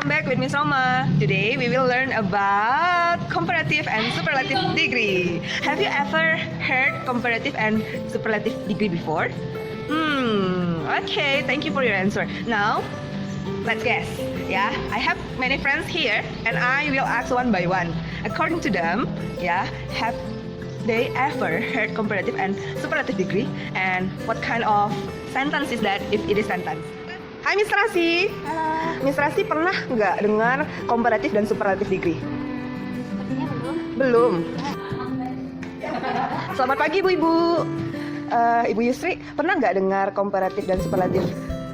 welcome back with Miss Roma. Today we will learn about comparative and superlative degree. Have you ever heard comparative and superlative degree before? Okay, thank you for your answer. Now, let's guess. Yeah, I have many friends here and I will ask one by one. According to them, have they ever heard comparative and superlative degree? And what kind of sentence is that if it is sentence? Hai Miss Rasi. Halo. Miss Rasi pernah nggak dengar komparatif dan superlatif degree? Sepertinya belum. Belum. Selamat pagi Ibu-Ibu. Ibu Yusri pernah nggak dengar komparatif dan superlatif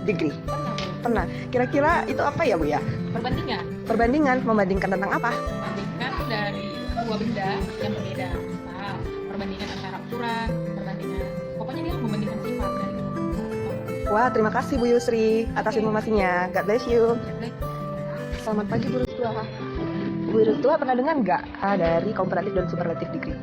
degree? Pernah. Kira-kira itu apa ya Bu ya? Perbandingan. Perbandingan, membandingkan tentang apa? Membandingkan dari dua benda yang berbeda. Misal, perbandingan antara ukuran, perbandingan. Pokoknya dia membandingkan sifat dari kedua benda. Wah, terima kasih Bu Yusri atas informasinya. God bless you. Selamat pagi Bu Rustua. Bu Rustua pernah dengar nggak dari komparatif dan superlatif degree?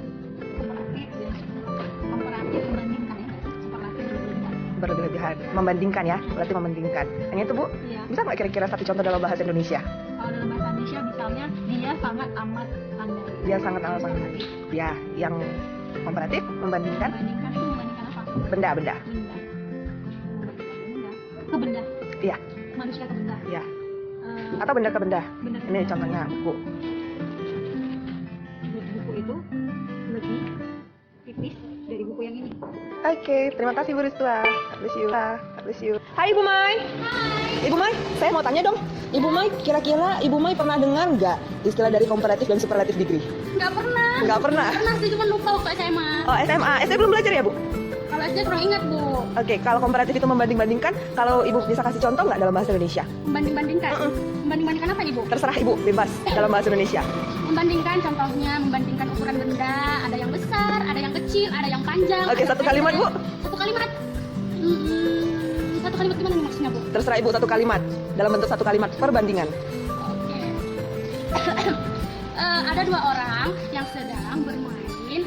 Komparatif membandingkan ya. Superlatif berbeda. Berlebihan, membandingkan ya, berarti membandingkan. Hanya itu Bu? Iya. Bisa nggak kira-kira satu contoh dalam bahasa Indonesia? Kalau dalam bahasa Indonesia misalnya dia sangat amat pandai. Dia sangat amat pandai. Ya, yang komparatif membandingkan Membandingkan itu membandingkan apa? benda-benda. Benda. Ke benda. Iya, Manusia ke benda. iya. Eh, Atau benda ke benda. benda ke Ini benda. contohnya buku. Buku itu lebih tipis dari buku yang ini. Oke, terima kasih Bu Ristua. God bless you. God bless you. Hai Ibu Mai. Hai. Ibu Mai, saya mau tanya dong. Ibu Mai, kira-kira Ibu Mai pernah dengar nggak istilah dari komparatif dan superlatif degree? Nggak pernah. Nggak pernah. Pernah sih, cuma lupa waktu SMA. Oh, SMA. SD belum belajar ya Bu? Kalau SD kurang ingat, Bu. Oke, kalau komparatif itu membanding-bandingkan, kalau Ibu bisa kasih contoh nggak dalam bahasa Indonesia? Membanding-bandingkan. Membanding-bandingkan apa, Ibu? Terserah Ibu, bebas dalam bahasa Indonesia. Membandingkan contohnya, membandingkan ukuran benda, ada yang besar, ada yang kecil, ada yang panjang. Oke, ada satu yang kalimat, Bu. Satu kalimat. Satu kalimat gimana nih maksudnya, Bu? Terserah Ibu satu kalimat, dalam bentuk satu kalimat, perbandingan. Oke. Ada dua orang yang sedang bermain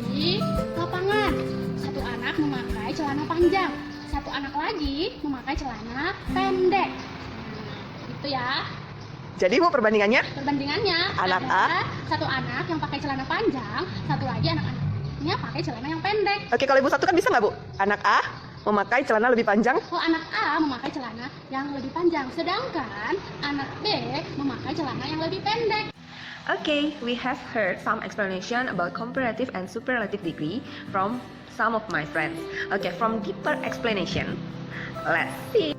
di lapangan. Satu anak memakai celana panjang, satu anak lagi memakai celana pendek. Itu ya. Jadi Bu, perbandingannya? Perbandingannya Anak ada satu anak yang pakai celana panjang, satu lagi anak-anaknya pakai celana yang pendek. Oke, kalau Ibu satu kan bisa nggak Bu? Anak A memakai celana lebih panjang. Oh, anak A memakai celana yang lebih panjang, sedangkan anak B memakai celana yang lebih pendek. Okay, we have heard some explanation about comparative and superlative degree from some of my friends. Okay, from deeper explanation, let's see.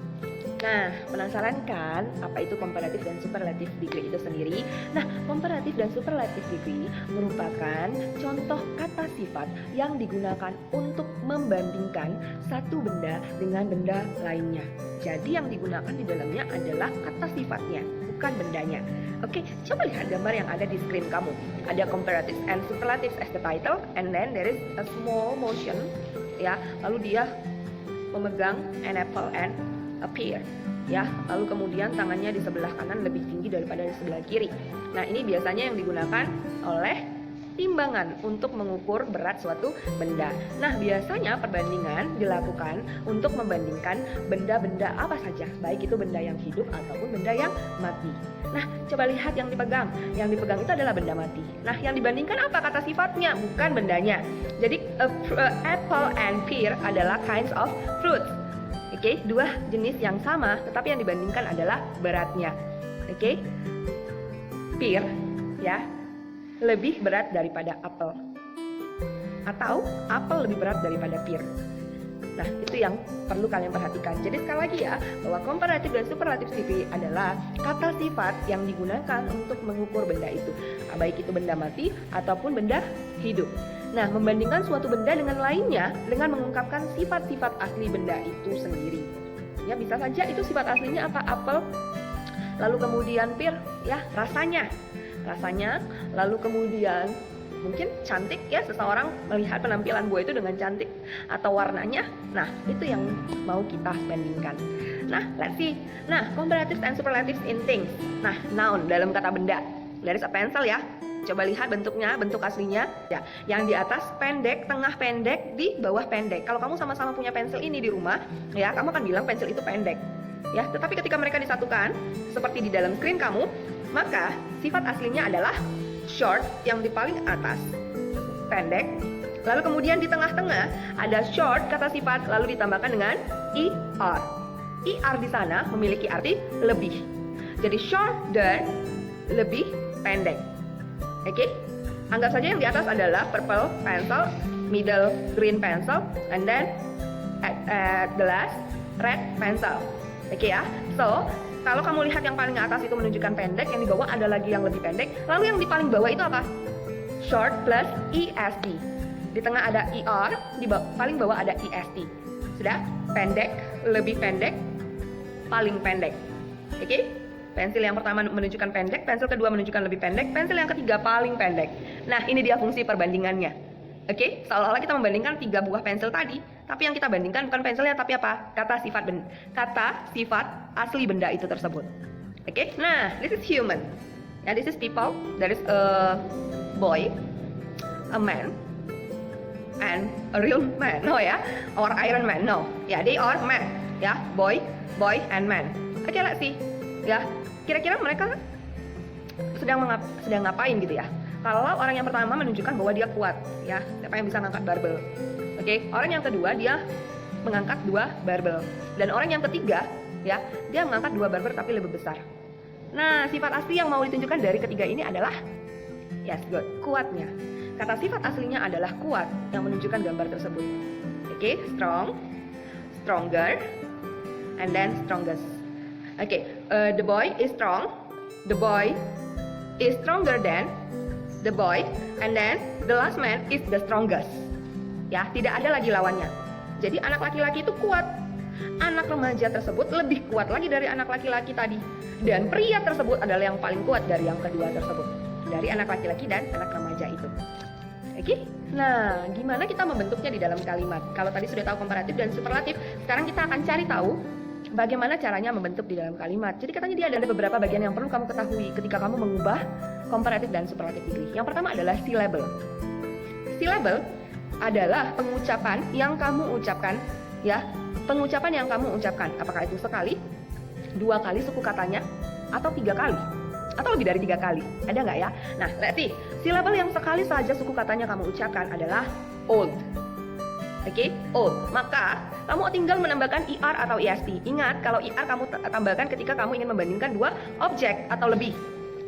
Nah, penasaran kan apa itu comparative dan superlative degree itu sendiri? Nah, comparative dan superlative degree merupakan contoh kata sifat yang digunakan untuk membandingkan satu benda dengan benda lainnya. Jadi yang digunakan di dalamnya adalah kata sifatnya, bukan bendanya. Oke, coba lihat gambar yang ada di screen kamu. Ada comparative and superlative as the title, and then there is a small motion, ya. Lalu dia memegang an apple and a pear, ya. Lalu kemudian tangannya di sebelah kanan lebih tinggi daripada di sebelah kiri. Nah, ini biasanya yang digunakan oleh timbangan untuk mengukur berat suatu benda. Nah, biasanya perbandingan dilakukan untuk membandingkan benda-benda apa saja, baik itu benda yang hidup ataupun benda yang mati. Nah, coba lihat yang dipegang. Yang dipegang itu adalah benda mati. Nah, yang dibandingkan apa kata sifatnya, bukan bendanya. Jadi, apple and pear adalah kinds of fruits. Oke, dua jenis yang sama, tetapi yang dibandingkan adalah beratnya. Oke, pear, ya, lebih berat daripada apel, atau apel lebih berat daripada pear. Nah, itu yang perlu kalian perhatikan. Jadi sekali lagi ya, bahwa komparatif dan superlatif degree adalah kata sifat yang digunakan untuk mengukur benda itu, baik itu benda mati ataupun benda hidup. Nah, membandingkan suatu benda dengan lainnya dengan mengungkapkan sifat-sifat asli benda itu sendiri. Ya, bisa saja itu sifat aslinya apa? Apel. Lalu kemudian pear, ya, rasanya, lalu kemudian mungkin cantik ya, seseorang melihat penampilan buah itu dengan cantik, atau warnanya. Nah, itu yang mau kita bandingkan. Nah, let's see. Nah, comparative and superlatives in things. Nah, noun dalam kata benda. There is a pencil ya. Coba lihat bentuknya, bentuk aslinya. Ya, yang di atas pendek, tengah pendek, di bawah pendek. Kalau kamu sama-sama punya pensil ini di rumah, ya, kamu akan bilang pensil itu pendek. Ya, tetapi ketika mereka disatukan seperti di dalam screen kamu, maka sifat aslinya adalah short yang di paling atas, pendek. Lalu kemudian di tengah-tengah ada short kata sifat lalu ditambahkan dengan er. Er di sana memiliki arti lebih. Jadi shorter, lebih pendek. Oke? Anggap saja yang di atas adalah purple pencil, middle green pencil, and then at the last red pencil. Oke ya? So, kalau kamu lihat yang paling atas itu menunjukkan pendek, yang di bawah ada lagi yang lebih pendek. Lalu yang di paling bawah itu apa? Short plus est. Di tengah ada er, di paling bawah ada est. Sudah? Pendek, lebih pendek, paling pendek. Oke? Pensil yang pertama menunjukkan pendek, pensil kedua menunjukkan lebih pendek, pensil yang ketiga paling pendek. Nah, ini dia fungsi perbandingannya. Oke? Seolah-olah kita membandingkan 3 buah pensil tadi, tapi yang kita bandingkan bukan pensilnya, tapi apa? Kata sifat asli benda itu tersebut. Oke? Nah, this is human. Ya, this is people. There is a boy, a man, and a real man. No ya? Or Iron Man. No. Ya, they are man. Ya, boy, and man. Oke, let's see. Ya, kira-kira mereka sedang ngapain gitu ya? Kalau orang yang pertama menunjukkan bahwa dia kuat, ya, siapa yang bisa mengangkat barbel. Oke, orang yang kedua dia mengangkat 2 barbel, dan orang yang ketiga, ya, dia mengangkat 2 barbel tapi lebih besar. Nah, sifat asli yang mau ditunjukkan dari ketiga ini adalah, yes, good, kuatnya. Kata sifat aslinya adalah kuat yang menunjukkan gambar tersebut. Oke, strong, stronger, and then strongest. Oke, the boy is strong, the boy is stronger than the boy, and then the last man is the strongest. Ya, tidak ada lagi lawannya. Jadi anak laki-laki itu kuat. Anak remaja tersebut lebih kuat lagi dari anak laki-laki tadi. Dan pria tersebut adalah yang paling kuat dari yang kedua tersebut. Dari anak laki-laki dan anak remaja itu. Oke? Nah, gimana kita membentuknya di dalam kalimat? Kalau tadi sudah tahu komparatif dan superlatif, sekarang kita akan cari tahu bagaimana caranya membentuk di dalam kalimat. Jadi katanya dia ada beberapa bagian yang perlu kamu ketahui ketika kamu mengubah komparatif dan superlatif degree. Yang pertama adalah syllable. Syllable adalah pengucapan yang kamu ucapkan, ya. Pengucapan yang kamu ucapkan, apakah itu sekali, 2 kali suku katanya, atau 3 kali, atau lebih dari 3 kali. Ada nggak ya? Nah, let's see. Syllable yang sekali saja suku katanya kamu ucapkan adalah old. Oke, old. Maka kamu tinggal menambahkan er atau est. Ingat, kalau er kamu tambahkan ketika kamu ingin membandingkan 2 objek atau lebih.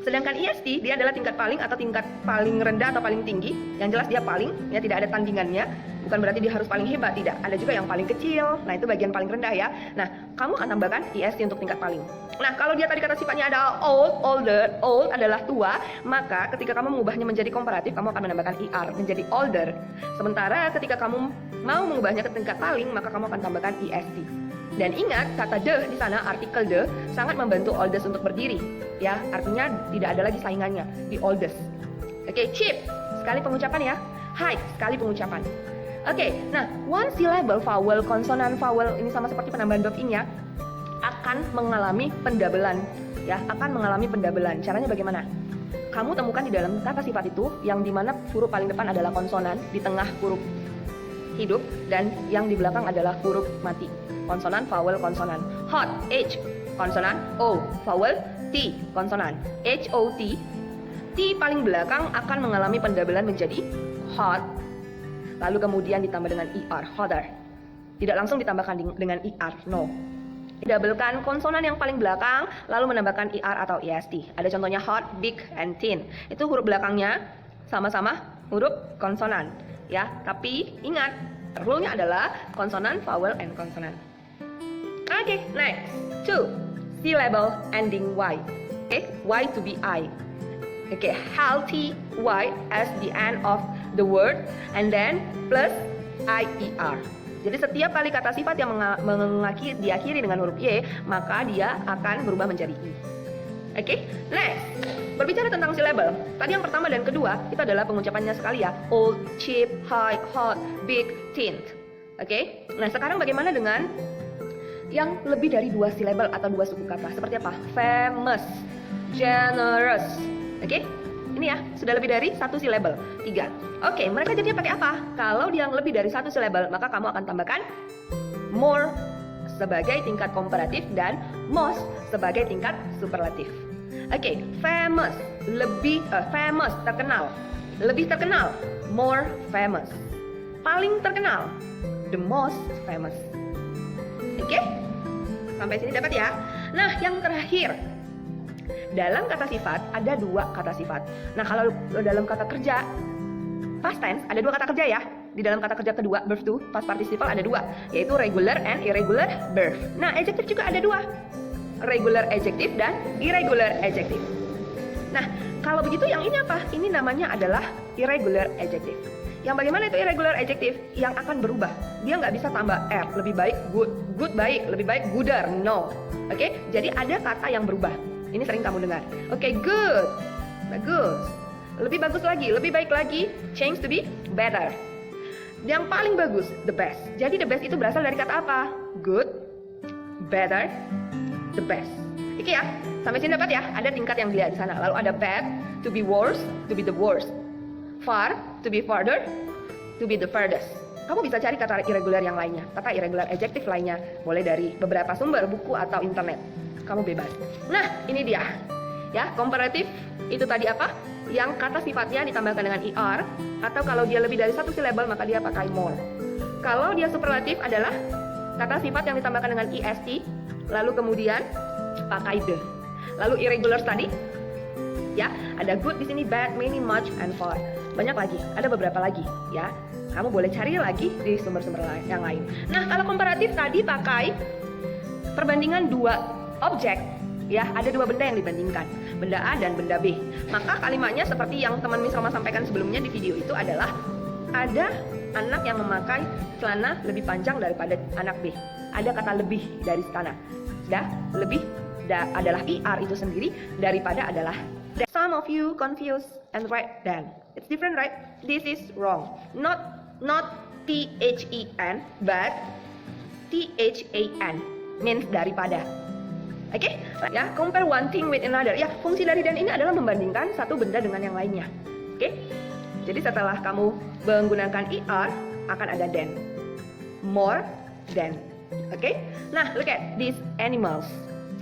Sedangkan est dia adalah tingkat paling atau tingkat paling rendah atau paling tinggi. Yang jelas dia paling, ya, tidak ada tandingannya. Bukan berarti dia harus paling hebat, tidak. Ada juga yang paling kecil. Nah, itu bagian paling rendah ya. Nah, kamu akan tambahkan est untuk tingkat paling. Nah, kalau dia tadi kata sifatnya ada old, older, old adalah tua, maka ketika kamu mengubahnya menjadi komparatif, kamu akan menambahkan er menjadi older. Sementara ketika kamu mau mengubahnya ke tingkat paling, maka kamu akan tambahkan est. Dan ingat, kata the di sana, artikel the sangat membantu oldest untuk berdiri. Ya, artinya tidak ada lagi saingannya di oldest. Oke, cheap, sekali pengucapan ya. High, sekali pengucapan. Oke, nah, one syllable vowel, konsonan vowel ini sama seperti penambahan verb in ya, akan mengalami pendabelan. Ya, akan mengalami pendabelan. Caranya bagaimana? Kamu temukan di dalam kata sifat itu yang dimana huruf paling depan adalah konsonan, di tengah huruf hidup, dan yang di belakang adalah huruf mati. Konsonan, vowel, konsonan. Hot, H, konsonan. O, vowel. T, konsonan. H, O, T. T paling belakang akan mengalami pendabelan menjadi hot. Lalu kemudian ditambah dengan er, hotter. Tidak langsung ditambahkan dengan er, no. Didabelkan konsonan yang paling belakang, lalu menambahkan er atau est. Ada contohnya hot, big, and thin. Itu huruf belakangnya sama-sama huruf konsonan. Ya, tapi ingat, rule-nya adalah konsonan, vowel, and konsonan. Oke, next. 2. Syllable ending Y. Oke, Y to be I. Oke, healthy Y as the end of the word, and then plus IER. Jadi setiap kali kata sifat yang diakhiri dengan huruf Y, maka dia akan berubah menjadi I. Oke, next. Berbicara tentang syllable, tadi yang pertama dan kedua itu adalah pengucapannya sekali ya. Old, cheap, high, hot, big, thin. Oke, nah sekarang bagaimana dengan yang lebih dari 2 syllable atau 2 suku kata? Seperti apa? Famous, generous. Oke, ini ya, sudah lebih dari 1 syllable. 3. Oke, mereka jadinya pakai apa? Kalau yang lebih dari 1 syllable, maka kamu akan tambahkan more sebagai tingkat komparatif dan most sebagai tingkat superlatif. Oke, famous, famous, terkenal. Lebih terkenal, more famous. Paling terkenal, the most famous. Oke? Sampai sini dapat ya? Nah, yang terakhir, dalam kata sifat ada dua kata sifat. Nah, kalau dalam kata kerja past tense ada dua kata kerja ya. Di dalam kata kerja kedua, verb to, past participle ada dua, yaitu regular and irregular verb. Nah, adjective juga ada dua, regular adjective dan irregular adjective. Nah, kalau begitu yang ini apa? Ini namanya adalah irregular adjective. Yang bagaimana itu irregular adjective? Yang akan berubah. Dia nggak bisa tambah r, lebih baik good, good baik, lebih baik gooder, no. Oke, jadi ada kata yang berubah. Ini sering kamu dengar. Oke, good, bagus. Lebih bagus lagi, lebih baik lagi, change to be better. Yang paling bagus, the best. Jadi the best itu berasal dari kata apa? Good, better, the best. Oke ya, sampai sini dapat ya? Ada tingkat yang dilihat di sana. Lalu ada bad, to be worse, to be the worst. Far, to be farther, to be the furthest. Kamu bisa cari kata irregular yang lainnya, kata irregular adjective lainnya, boleh dari beberapa sumber, buku atau internet. Kamu bebas. Nah, ini dia. Ya, komparatif itu tadi apa? Yang kata sifatnya ditambahkan dengan er, atau kalau dia lebih dari satu syllable maka dia pakai more. Kalau dia superlatif adalah kata sifat yang ditambahkan dengan est, lalu kemudian pakai the. Lalu irregular tadi, ya, ada good di sini, bad, many, much, and far. Banyak lagi, ada beberapa lagi, ya. Kamu boleh cari lagi di sumber-sumber yang lain. Nah, kalau komparatif tadi pakai perbandingan dua objek, ya, ada dua benda yang dibandingkan, benda A dan benda B. Maka kalimatnya seperti yang teman Miss Roma sampaikan sebelumnya di video itu adalah ada anak yang memakai celana lebih panjang daripada anak B. Ada kata lebih dari sana. Sudah, lebih adalah er itu sendiri, daripada adalah that. Some of you confused and write then. It's different, right? This is wrong. Not THEN, but THAN, means daripada. Oke, ya, compare one thing with another. Ya, fungsi dari dan ini adalah membandingkan satu benda dengan yang lainnya. Oke, jadi setelah kamu menggunakan er akan ada than, more than. Oke, nah look at these animals.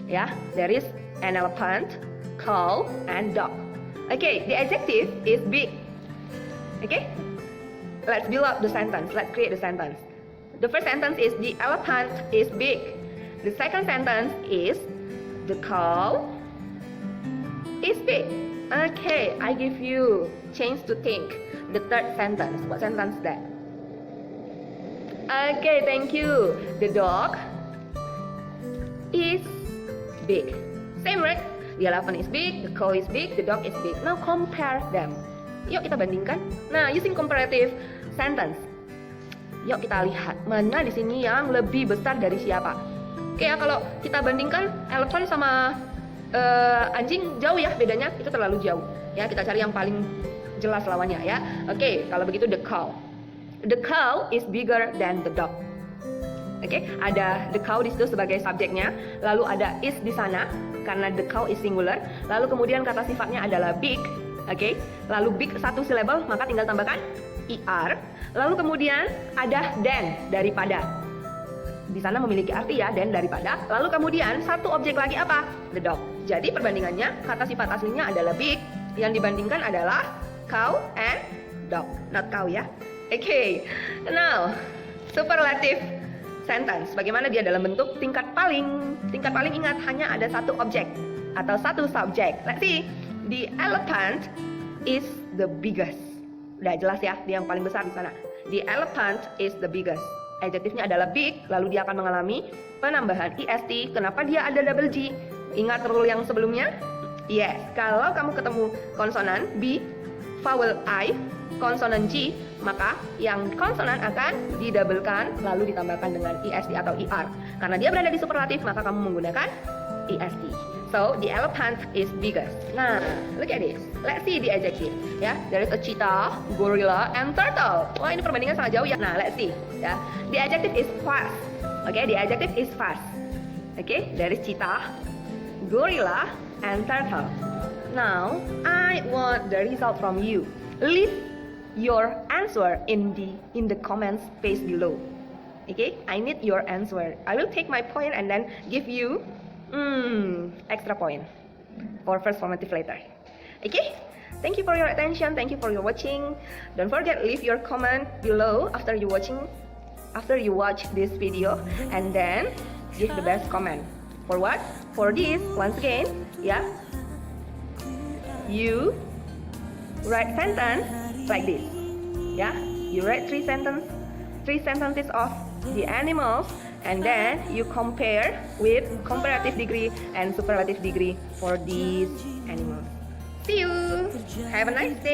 Ya, there is an elephant, cow, and dog. Oke, the adjective is big. Oke, let's build up the sentence. Let's create the sentence. The first sentence is the elephant is big. The second sentence is the cow is big. Okay, I give you chance to think. The third sentence. What sentence is that? Okay, thank you. The dog is big. Same, right? The elephant is big, the cow is big, the dog is big. Now compare them. Yuk kita bandingkan. Nah, using comparative sentence. Yuk kita lihat mana di sini yang lebih besar dari siapa. Oke ya, kalau kita bandingkan elephant sama anjing jauh ya bedanya, itu terlalu jauh. Ya, kita cari yang paling jelas lawannya ya. Oke, kalau begitu the cow. The cow is bigger than the dog. Oke, ada the cow di situ sebagai subjeknya, lalu ada is di sana karena the cow is singular, lalu kemudian kata sifatnya adalah big. Oke, lalu big satu syllable maka tinggal tambahkan er, lalu kemudian ada than, daripada. Di sana memiliki arti ya, than, daripada. Lalu kemudian satu objek lagi apa? The dog. Jadi perbandingannya kata sifat aslinya adalah big, yang dibandingkan adalah cow and dog, not cow ya. Oke, now superlative sentence. Bagaimana dia dalam bentuk tingkat paling? Tingkat paling ingat hanya ada satu objek atau satu subjek. Let's see. The elephant is the biggest. Udah jelas ya, dia yang paling besar di sana. The elephant is the biggest. Adjektifnya adalah big, lalu dia akan mengalami penambahan est. Kenapa dia ada double G? Ingat rule yang sebelumnya? Yes, kalau kamu ketemu konsonan B, vowel I, konsonan G, maka yang konsonan akan didoublekan lalu ditambahkan dengan est atau er. Karena dia berada di superlatif, maka kamu menggunakan est. So, the elephant is biggest. Nah, look at this. Let's see the adjective. Ya, there is a cheetah, gorilla, and turtle. Wah, ini perbandingan sangat jauh ya. Nah, let's see. Ya, the adjective is fast. Okay, the adjective is fast. Okay, there is cheetah, gorilla, and turtle. Now, I want the result from you. Leave your answer in the comments space below. Okay, I need your answer. I will take my point and then give you extra point for first formative letter. Okay, thank you for your attention. Thank you for your watching. Don't forget leave your comment below after you watch this video, and then give the best comment. For what? For this, once again, yeah. You write sentence like this. Yeah, you write three sentences of the animals, and then you compare with comparative degree and superlative degree for these animals. See you. Have a nice day.